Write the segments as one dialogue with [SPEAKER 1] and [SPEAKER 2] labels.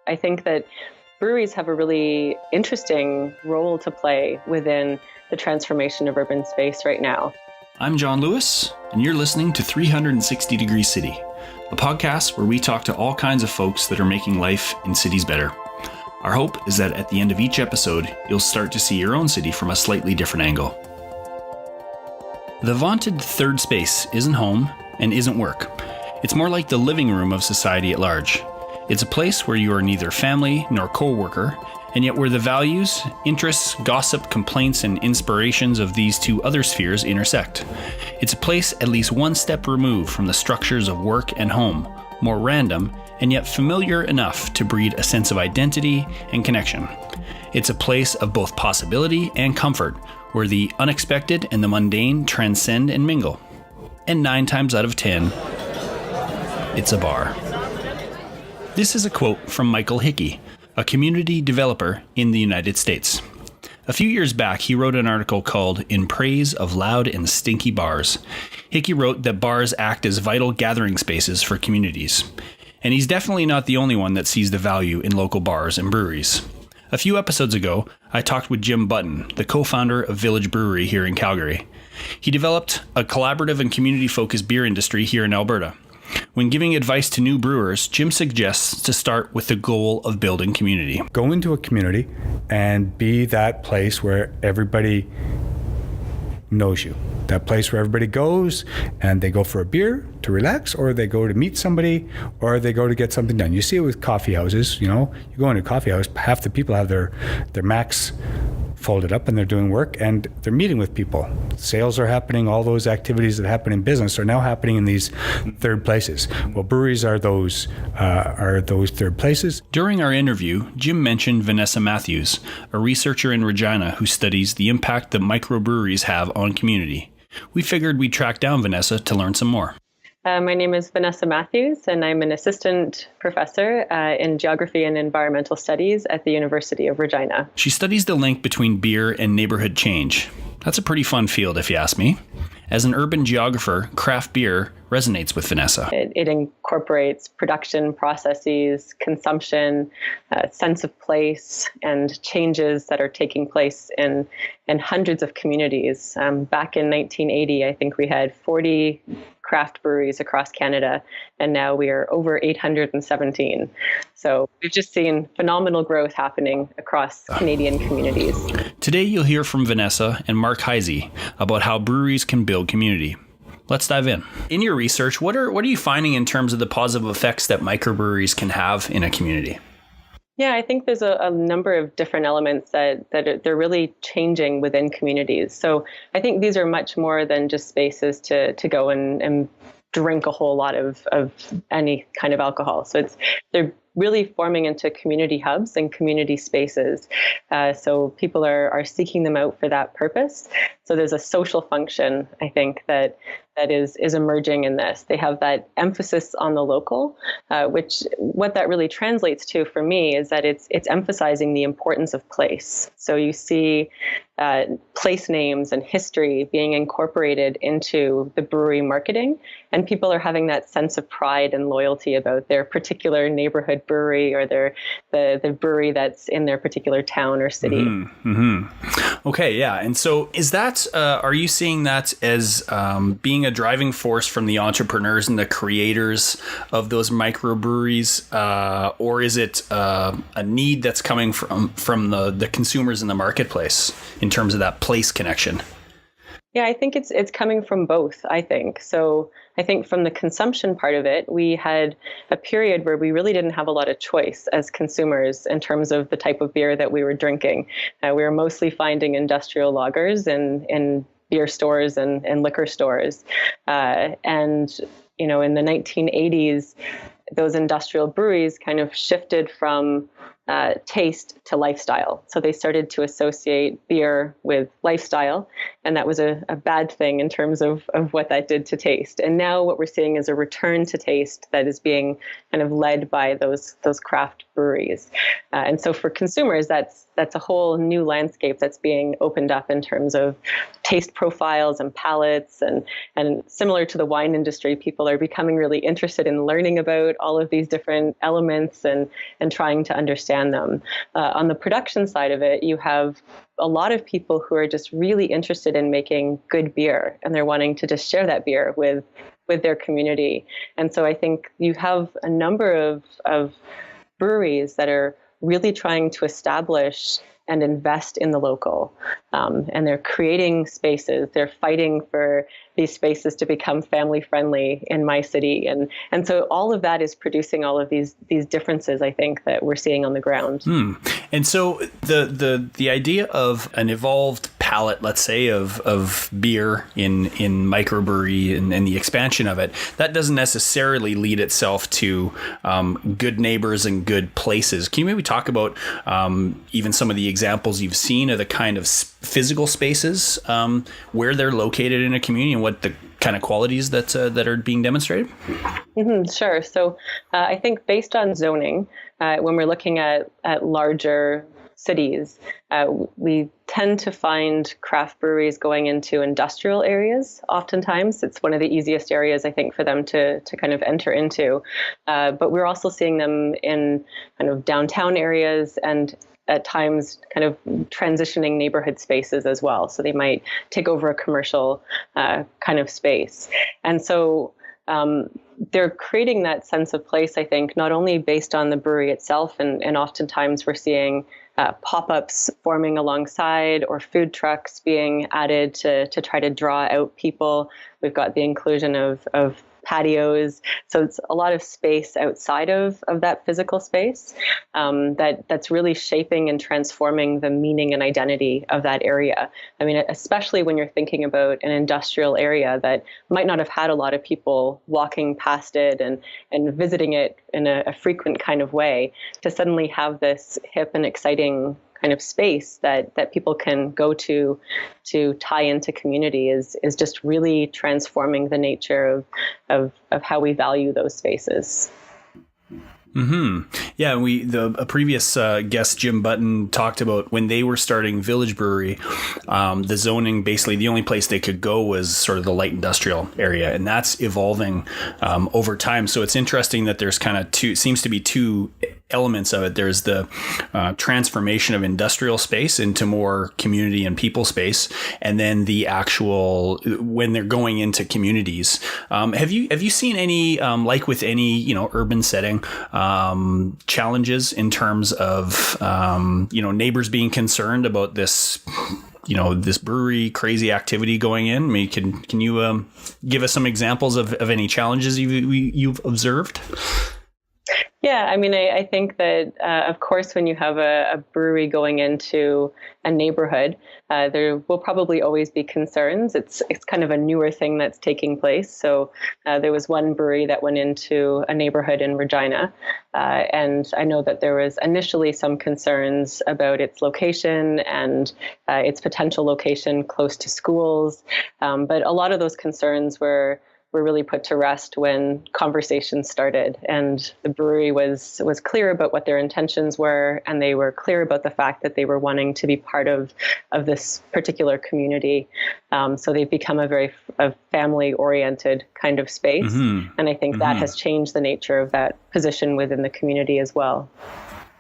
[SPEAKER 1] I think that breweries have a really interesting role to play within the transformation of urban space right now.
[SPEAKER 2] I'm John Lewis, and you're listening to 360 Degree City, a podcast where we talk to all kinds of folks that are making life in cities better. Our hope is that at the end of each episode, you'll start to see your own city from a slightly different angle. The vaunted third space isn't home and isn't work. It's more like the living room of society at large. It's a place where you are neither family nor co-worker, and yet where the values, interests, gossip, complaints, and inspirations of these two other spheres intersect. It's a place at least one step removed from the structures of work and home, more random, and yet familiar enough to breed a sense of identity and connection. It's a place of both possibility and comfort, where the unexpected and the mundane transcend and mingle. And 9 times out of 10, it's a bar. This is a quote from Michael Hickey, a community developer in the United States. A few years back, he wrote an article called In Praise of Loud and Stinky Bars. Hickey wrote that bars act as vital gathering spaces for communities. And he's definitely not the only one that sees the value in local bars and breweries. A few episodes ago, I talked with Jim Button, the co-founder of Village Brewery here in Calgary. He developed a collaborative and community-focused beer industry here in Alberta. When giving advice to new brewers, Jim suggests to start with the goal of building community.
[SPEAKER 3] Go into a community and be that place where everybody knows you. That place where everybody goes and they go for a beer to relax, or they go to meet somebody, or they go to get something done. You see it with coffee houses, you go into a coffee house, half the people have their Macs folded up and they're doing work and they're meeting with people. Sales are happening, all those activities that happen in business are now happening in these third places. Well, breweries are those third places.
[SPEAKER 2] During our interview, Jim mentioned Vanessa Mathews, a researcher in Regina who studies the impact that microbreweries have on community. We figured we'd track down Vanessa to learn some more.
[SPEAKER 1] My name is Vanessa Mathews, and I'm an assistant professor in geography and environmental studies at the University of Regina.
[SPEAKER 2] She studies the link between beer and neighborhood change. That's a pretty fun field, if you ask me. As an urban geographer, craft beer resonates with Vanessa.
[SPEAKER 1] It incorporates production processes, consumption, sense of place, and changes that are taking place in hundreds of communities. Back in 1980, I think we had 40 craft breweries across Canada, and now we are over 817. So we've just seen phenomenal growth happening across Canadian communities.
[SPEAKER 2] Today you'll hear from Vanessa and Mark Heise about how breweries can build community. Let's dive in. In your research, what are you finding in terms of the positive effects that microbreweries can have in a community?
[SPEAKER 1] Yeah, I think there's a number of different elements that they're really changing within communities. So I think these are much more than just spaces to go and drink a whole lot of any kind of alcohol. So they're really forming into community hubs and community spaces. So people are seeking them out for that purpose. So there's a social function, I think, that is emerging in this. They have that emphasis on the local, which what that really translates to for me is that it's emphasizing the importance of place. So you see place names and history being incorporated into the brewery marketing, and people are having that sense of pride and loyalty about their particular neighborhood brewery or the brewery that's in their particular town or city.
[SPEAKER 2] Mm-hmm. Mm-hmm. Okay, yeah. And so is that, are you seeing that as being a driving force from the entrepreneurs and the creators of those microbreweries, or is it a need that's coming from the consumers in the marketplace in terms of that place connection?
[SPEAKER 1] Yeah, I think it's coming from both, I think. So I think from the consumption part of it, we had a period where we really didn't have a lot of choice as consumers in terms of the type of beer that we were drinking. We were mostly finding industrial lagers in beer stores and liquor stores. And, in the 1980s, those industrial breweries kind of shifted from taste to lifestyle. So they started to associate beer with lifestyle, and that was a bad thing in terms of what that did to taste. And now what we're seeing is a return to taste that is being kind of led by those craft breweries. And so for consumers, that's a whole new landscape that's being opened up in terms of taste profiles and palates. And similar to the wine industry, people are becoming really interested in learning about all of these different elements and trying to understand them. On the production side of it, you have a lot of people who are just really interested in making good beer, and they're wanting to just share that beer with their community. And so I think you have a number of breweries that are really trying to establish and invest in the local. And they're creating spaces. They're fighting for these spaces to become family friendly in my city. And so all of that is producing all of these differences, I think, that we're seeing on the ground.
[SPEAKER 2] And so the idea of an evolved palate, let's say, of beer in microbrewery and the expansion of it, that doesn't necessarily lead itself to good neighbors and good places. Can you maybe talk about even some of the examples you've seen of the kind of physical spaces where they're located in a community and what the kind of qualities that are being demonstrated?
[SPEAKER 1] Sure. So I think based on zoning, when we're looking at larger cities, we tend to find craft breweries going into industrial areas. Oftentimes, it's one of the easiest areas, I think, for them to kind of enter into. But we're also seeing them in kind of downtown areas and at times kind of transitioning neighborhood spaces as well. So they might take over a commercial kind of space. And so they're creating that sense of place, I think, not only based on the brewery itself, and oftentimes we're seeing pop-ups forming alongside or food trucks being added to try to draw out people. We've got the inclusion of patios. So it's a lot of space outside of that physical space that's really shaping and transforming the meaning and identity of that area. I mean, especially when you're thinking about an industrial area that might not have had a lot of people walking past it and visiting it in a frequent kind of way, to suddenly have this hip and exciting kind of space that people can go to tie into community is just really transforming the nature of how we value those spaces.
[SPEAKER 2] Yeah, a previous guest, Jim Button, talked about when they were starting Village Brewery, the zoning, basically the only place they could go was sort of the light industrial area, and that's evolving over time. So it's interesting that there's kind of seems to be two elements of it. There's the transformation of industrial space into more community and people space, and then the actual when they're going into communities. Have you seen any like with any urban setting challenges in terms of neighbors being concerned about this this brewery crazy activity going in? I mean, can you give us some examples of any challenges you've observed?
[SPEAKER 1] Yeah, I mean, I think that, of course, when you have a brewery going into a neighborhood, there will probably always be concerns. It's kind of a newer thing that's taking place. So there was one brewery that went into a neighborhood in Regina, and I know that there was initially some concerns about its location and its potential location close to schools. But a lot of those concerns were really put to rest when conversations started, and the brewery was clear about what their intentions were, and they were clear about the fact that they were wanting to be part of this particular community. So they've become a very family-oriented kind of space, and I think that has changed the nature of that position within the community as well.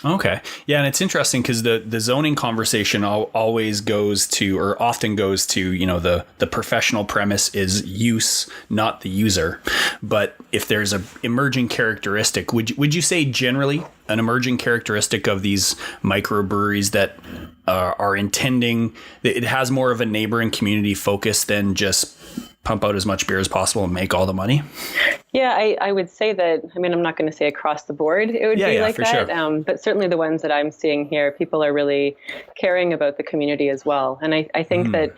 [SPEAKER 2] Okay. Yeah. And it's interesting because the zoning conversation always goes to, or often goes to, the professional premise is use, not the user. But if there's a emerging characteristic, would you say generally an emerging characteristic of these microbreweries that are intending, it has more of a neighbor and community focus than just pump out as much beer as possible and make all the money?
[SPEAKER 1] Yeah, I would say that, I mean, I'm not going to say across the board it would be like that, sure. But certainly the ones that I'm seeing here, people are really caring about the community as well. And I think that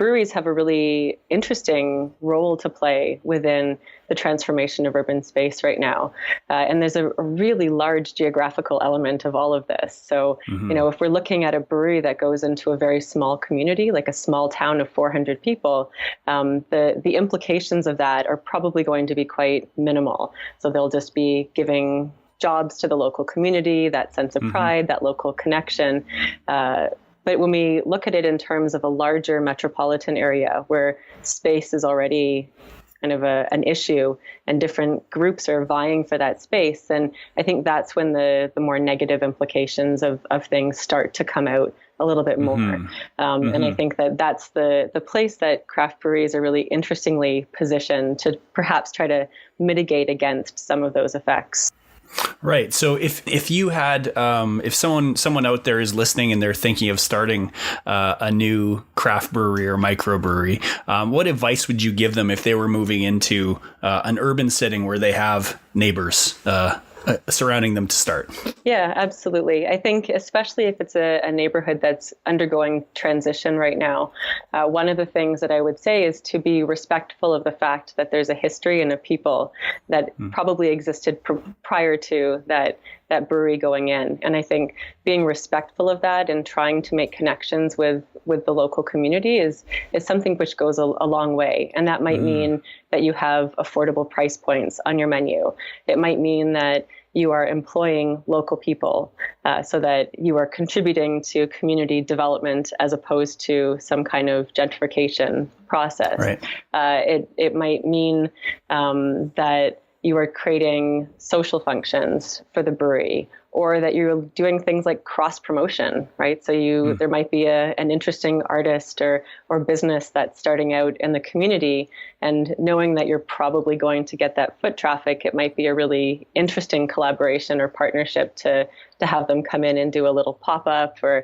[SPEAKER 1] breweries have a really interesting role to play within the transformation of urban space right now. And there's a really large geographical element of all of this. So, if we're looking at a brewery that goes into a very small community, like a small town of 400 people, the implications of that are probably going to be quite minimal. So they'll just be giving jobs to the local community, that sense of pride, that local connection. But when we look at it in terms of a larger metropolitan area where space is already kind of an issue and different groups are vying for that space, then I think that's when the more negative implications of things start to come out a little bit more. And I think that's the place that craft breweries are really interestingly positioned to perhaps try to mitigate against some of those effects.
[SPEAKER 2] Right. So if you had, if someone out there is listening and they're thinking of starting a new craft brewery or microbrewery, what advice would you give them if they were moving into an urban setting where they have neighbors surrounding them to start?
[SPEAKER 1] Yeah, absolutely. I think especially if it's a neighborhood that's undergoing transition right now, one of the things that I would say is to be respectful of the fact that there's a history and a people that probably existed prior to that brewery going in. And I think being respectful of that and trying to make connections with the local community is something which goes a long way. And that might mean that you have affordable price points on your menu. It might mean that you are employing local people so that you are contributing to community development as opposed to some kind of gentrification process.
[SPEAKER 2] Right.
[SPEAKER 1] It might mean that you are creating social functions for the brewery, or that you're doing things like cross promotion, right? So there might be an interesting artist or business that's starting out in the community, and knowing that you're probably going to get that foot traffic, it might be a really interesting collaboration or partnership to have them come in and do a little pop-up to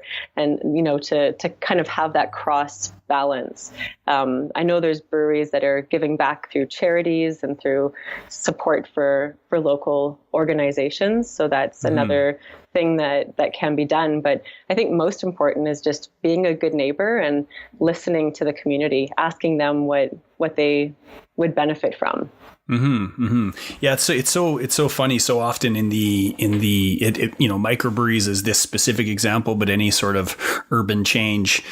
[SPEAKER 1] kind of have that cross balance. I know there's breweries that are giving back through charities and through support for local organizations. So that's another thing that can be done. But I think most important is just being a good neighbor and listening to the community, asking them what they would benefit from.
[SPEAKER 2] Yeah, it's so funny. So often in the microbreweries is this specific example, but any sort of urban change,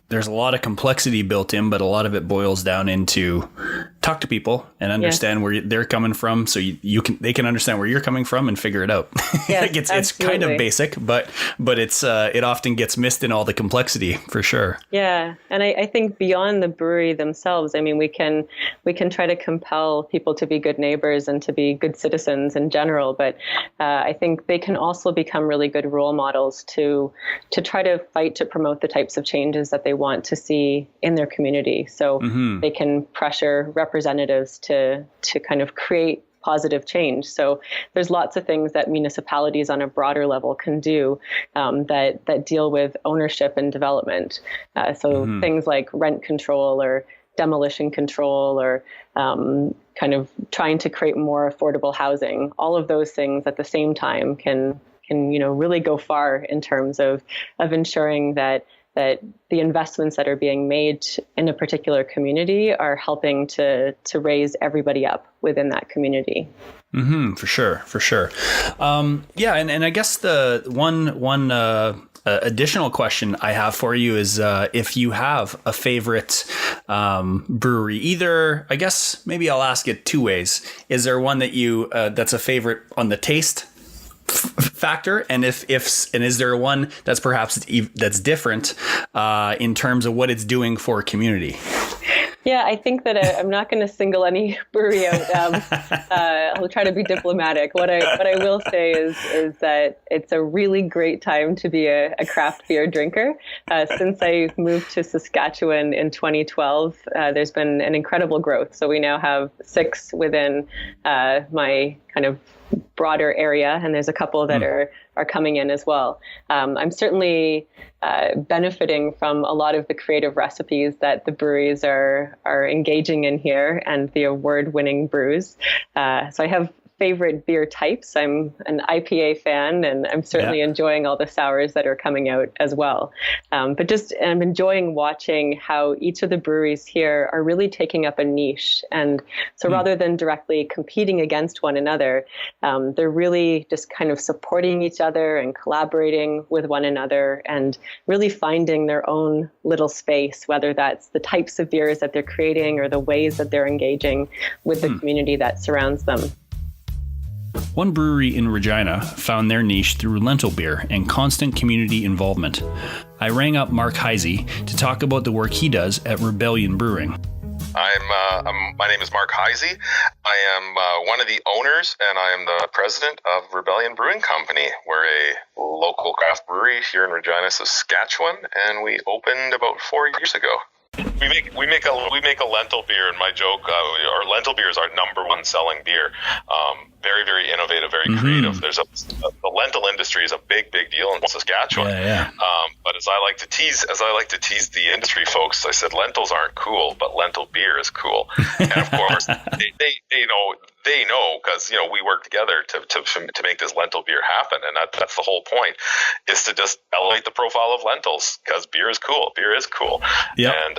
[SPEAKER 2] there's a lot of complexity built in, but a lot of it boils down into talk to people and understand where they're coming from, so they can understand where you're coming from and figure it out.
[SPEAKER 1] Yes,
[SPEAKER 2] it's kind of basic, but it's it often gets missed in all the complexity, for sure.
[SPEAKER 1] Yeah, and I think beyond the brewery themselves, I mean, we can try to compel people to be good neighbors and to be good citizens in general, but I think they can also become really good role models to try to fight to promote the types of changes that they want to see in their community. So they can pressure representatives to kind of create positive change. So there's lots of things that municipalities on a broader level can do that deal with ownership and development. Things like rent control or demolition control or kind of trying to create more affordable housing. All of those things at the same time can really go far in terms of ensuring that the investments that are being made in a particular community are helping to raise everybody up within that community.
[SPEAKER 2] For sure. And I guess the one additional question I have for you is if you have a favorite brewery, either, I guess maybe I'll ask it two ways. Is there one that you that's a favorite on the taste factor, and is there one that's perhaps that's different in terms of what it's doing for a community?
[SPEAKER 1] Yeah, I think that I'm not going to single any brewery out. I'll try to be diplomatic. What I will say is that it's a really great time to be a craft beer drinker. Since I moved to Saskatchewan in 2012, there's been an incredible growth. So we now have 6 within my kind of broader area, and there's a couple that are coming in as well. I'm certainly benefiting from a lot of the creative recipes that the breweries are engaging in here and the award-winning brews. So I have favorite beer types. I'm an IPA fan, and I'm certainly enjoying all the sours that are coming out as well. But I'm enjoying watching how each of the breweries here are really taking up a niche. And so rather than directly competing against one another, they're really just kind of supporting each other and collaborating with one another and really finding their own little space, whether that's the types of beers that they're creating or the ways that they're engaging with the community that surrounds them.
[SPEAKER 2] One brewery in Regina found their niche through Lentil Beer and constant community involvement. I rang up Mark Heise to talk about the work he does at Rebellion Brewing.
[SPEAKER 4] My name is Mark Heise. I am one of the owners, and I am the president of Rebellion Brewing Company. We're a local craft brewery here in Regina, Saskatchewan, and we opened about 4 years ago. We make a lentil beer, and my joke, our lentil beer is our number one selling beer. Very, very innovative, very creative. The lentil industry is a big deal in Saskatchewan. But as I like to tease the industry folks, I said lentils aren't cool, but lentil beer is cool. And of course, they know because we work together to make this lentil beer happen, and that's the whole point, is to just elevate the profile of lentils because beer is cool. Beer is cool. Yeah. And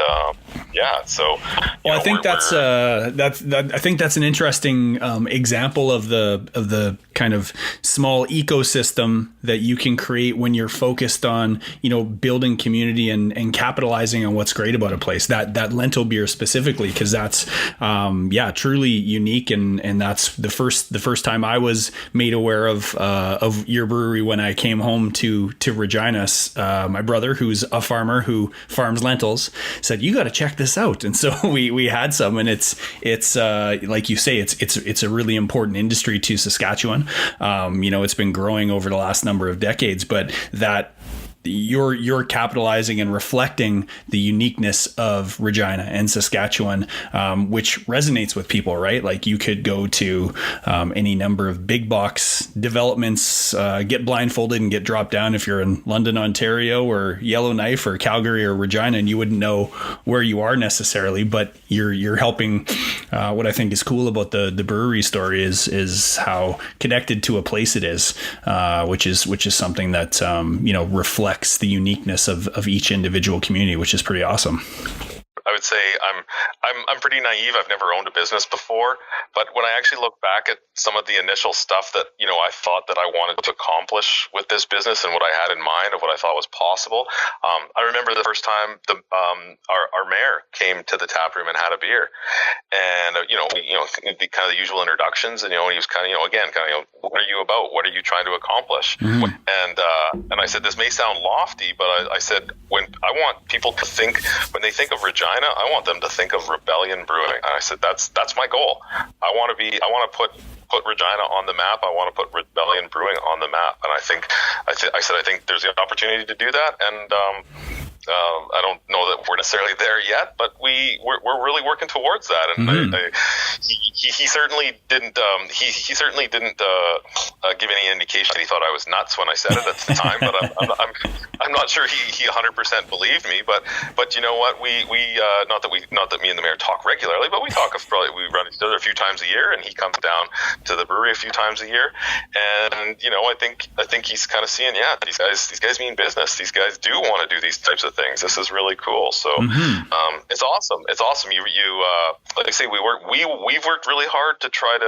[SPEAKER 4] so.
[SPEAKER 2] Well, I think I think that's an interesting example of the kind of small ecosystem that you can create when you're focused on building community and capitalizing on what's great about a place. That lentil beer specifically, because that's truly unique, and that's the first time I was made aware of your brewery when I came home to Regina. My brother, who's a farmer who farms lentils, said, "You got to check this out." And so we had some, and it's like you say, it's a really important industry to Saskatchewan. It's been growing over the last number of decades, but that you're capitalizing and reflecting the uniqueness of Regina and Saskatchewan, which resonates with people, right? Like you could go to any number of big box developments, get blindfolded and get dropped down if you're in London, Ontario, or Yellowknife or Calgary or Regina, and you wouldn't know where you are necessarily, but you're helping. What I think is cool about the brewery story is how connected to a place it is, which is something that reflects the uniqueness of each individual community, which is pretty awesome.
[SPEAKER 4] I would say I'm pretty naive. I've never owned a business before, but when I actually look back at some of the initial stuff that I thought that I wanted to accomplish with this business and what I had in mind of what I thought was possible, I remember the first time our mayor came to the tap room and had a beer, and the kind of the usual introductions, and he was kind of what are you about? What are you trying to accomplish? And I said, this may sound lofty, but I said, when I want people to think, when they think of Regina, I want them to think of Rebellion Brewing. And I said, that's my goal. I want to put Regina on the map. I want to put Rebellion Brewing on the map. And I think there's the opportunity to do that. And I don't know that we're necessarily there yet, but we're really working towards that. And he certainly didn't give any indication that he thought I was nuts when I said it at the time. But I'm not sure he 100% believed me. But you know what? We not that me and the mayor talk regularly, but we talk. We run each other a few times a year, and he comes down to the brewery a few times a year. And I think he's kind of seeing, these guys mean business. These guys do want to do these types of things. This is really cool. So it's awesome. It's awesome. You like I say, we've worked really hard to try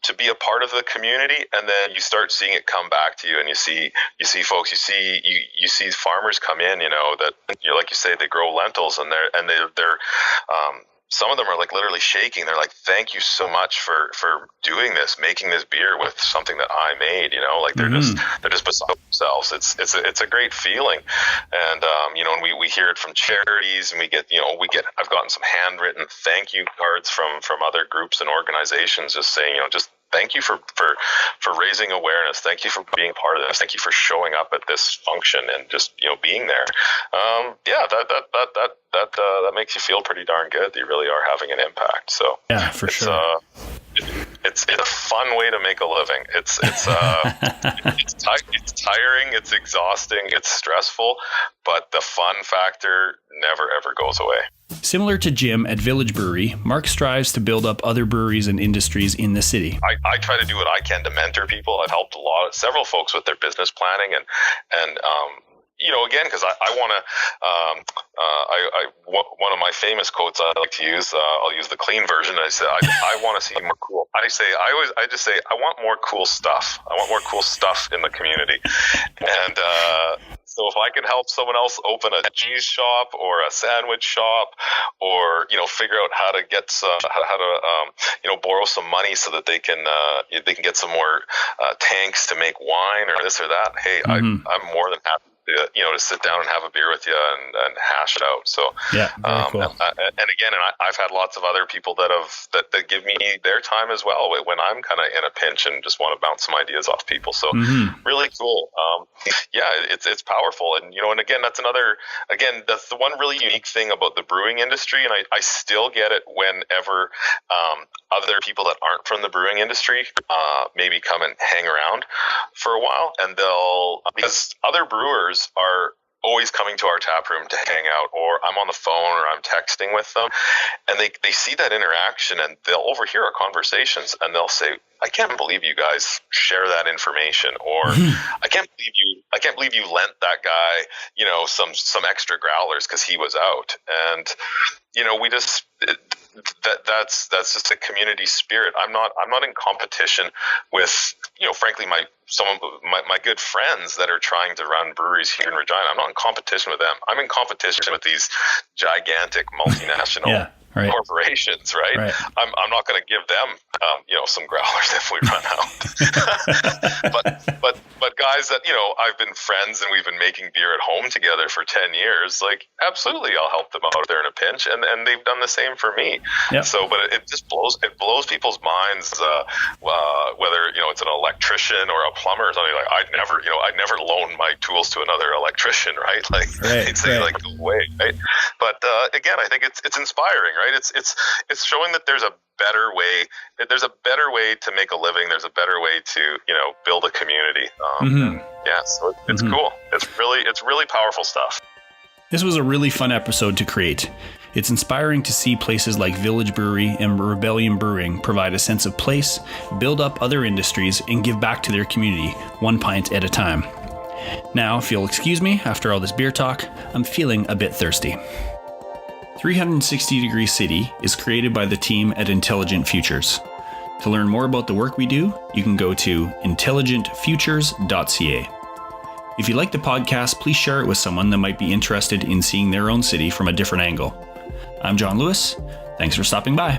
[SPEAKER 4] to be a part of the community, and then you start seeing it come back to you, and you see folks, you see farmers come in, that like you say, they grow lentils, and they're some of them are like literally shaking. They're like, "Thank you so much for doing this, making this beer with something that I made." Like they're just beside themselves. It's a great feeling, and and we hear it from charities, and we get I've gotten some handwritten thank you cards from other groups and organizations, just saying just thank you for raising awareness. Thank you for being part of this. Thank you for showing up at this function and just being there. That makes you feel pretty darn good. You really are having an impact. So
[SPEAKER 2] yeah, for sure.
[SPEAKER 4] it's a fun way to make a living. It's tiring, it's exhausting, it's stressful, but the fun factor never ever goes away.
[SPEAKER 2] Similar to Jim at Village Brewery, Mark strives to build up other breweries and industries in the city.
[SPEAKER 4] I try to do what I can to mentor people. I've helped several folks with their business planning and again, because I want to, one of my famous quotes I like to use, I'll use the clean version. I say, I want to see more cool. I just say, I want more cool stuff. I want more cool stuff in the community. And, so if I can help someone else open a cheese shop or a sandwich shop, or figure out how to get borrow some money so that they can get some more tanks to make wine or this or that. Hey, I'm more than happy to sit down and have a beer with you and hash it out. So
[SPEAKER 2] yeah, very cool.
[SPEAKER 4] And again, I've had lots of other people that give me their time as well when I'm kind of in a pinch and just want to bounce some ideas off people. So really cool. It's powerful. And again, that's the one really unique thing about the brewing industry. And I still get it whenever other people that aren't from the brewing industry maybe come and hang around for a while, and because other brewers are always coming to our tap room to hang out, or I'm on the phone or I'm texting with them, and they see that interaction and they'll overhear our conversations and they'll say, I can't believe you guys share that information, or I can't believe you lent that guy, some extra growlers because he was out. And we just that's just a community spirit. I'm not in competition with frankly my good friends that are trying to run breweries here in Regina. I'm not in competition with them. I'm in competition with these gigantic multinational corporations, right? I'm not going to give them some growlers if we run out. but guys that I've been friends and we've been making beer at home together for 10 years, like absolutely I'll help them out if they're in a pinch, and they've done the same for me. Yep. So but it just blows people's minds whether it's an electrician or a plumber or something. Like I'd never loan my tools to another electrician, right? Like they'd say like go away, right? But again, I think it's inspiring, right? It's showing that there's a better way. There's a better way to make a living. There's a better way to build a community. So it's cool. It's really powerful stuff.
[SPEAKER 2] This was a really fun episode to create. It's inspiring to see places like Village Brewery and Rebellion Brewing provide a sense of place, build up other industries, and give back to their community, one pint at a time. Now, if you'll excuse me, after all this beer talk, I'm feeling a bit thirsty. 360 Degree City is created by the team at Intelligent Futures. To learn more about the work we do, you can go to intelligentfutures.ca. If you like the podcast, please share it with someone that might be interested in seeing their own city from a different angle. I'm John Lewis. Thanks for stopping by.